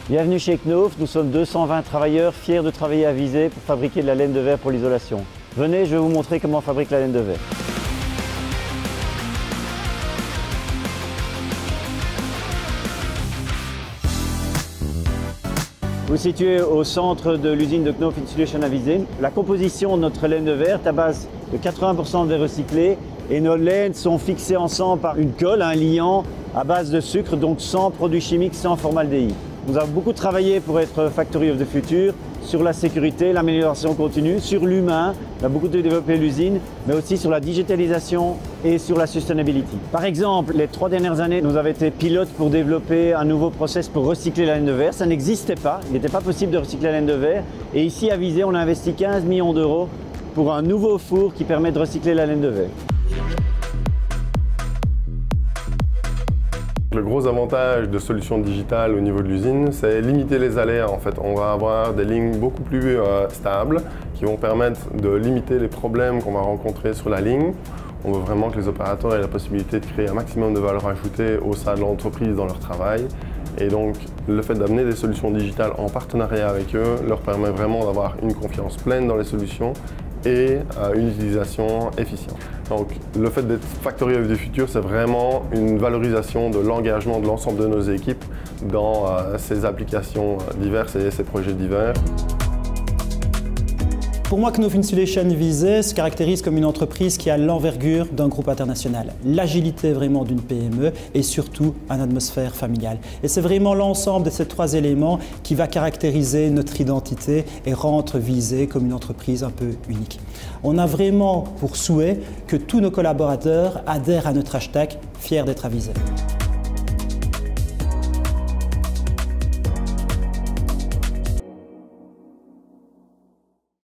Bienvenue chez Knauf, nous sommes 220 travailleurs fiers de travailler à Visé pour fabriquer de la laine de verre pour l'isolation. Venez, je vais vous montrer comment on fabrique la laine de verre. Vous situez au centre de l'usine de Knauf Insulation à Visé. La composition de notre laine de verre est à base de 80% de verre recyclé et nos laines sont fixées ensemble par une colle, un liant à base de sucre, donc sans produits chimiques, sans formaldéhyde. Nous avons beaucoup travaillé pour être Factory of the Future sur la sécurité, l'amélioration continue, sur l'humain, on a beaucoup développé l'usine, mais aussi sur la digitalisation et sur la sustainability. Par exemple, les 3 dernières années, nous avons été pilotes pour développer un nouveau process pour recycler la laine de verre. Ça n'existait pas, il n'était pas possible de recycler la laine de verre. Et ici à Visé, on a investi 15 millions d'euros pour un nouveau four qui permet de recycler la laine de verre. Le gros avantage de solutions digitales au niveau de l'usine, c'est limiter les aléas. En fait, on va avoir des lignes beaucoup plus stables qui vont permettre de limiter les problèmes qu'on va rencontrer sur la ligne. On veut vraiment que les opérateurs aient la possibilité de créer un maximum de valeur ajoutée au sein de l'entreprise dans leur travail. Et donc, le fait d'amener des solutions digitales en partenariat avec eux leur permet vraiment d'avoir une confiance pleine dans les solutions et une utilisation efficiente. Donc, le fait d'être Factory of the Future, c'est vraiment une valorisation de l'engagement de l'ensemble de nos équipes dans ces applications diverses et ces projets divers. Pour moi, Knauf Insulation Visé se caractérise comme une entreprise qui a l'envergure d'un groupe international, l'agilité vraiment d'une PME et surtout une atmosphère familiale. Et c'est vraiment l'ensemble de ces 3 éléments qui va caractériser notre identité et rendre Visé comme une entreprise un peu unique. On a vraiment pour souhait que tous nos collaborateurs adhèrent à notre hashtag « Fiers d'être à Visé ».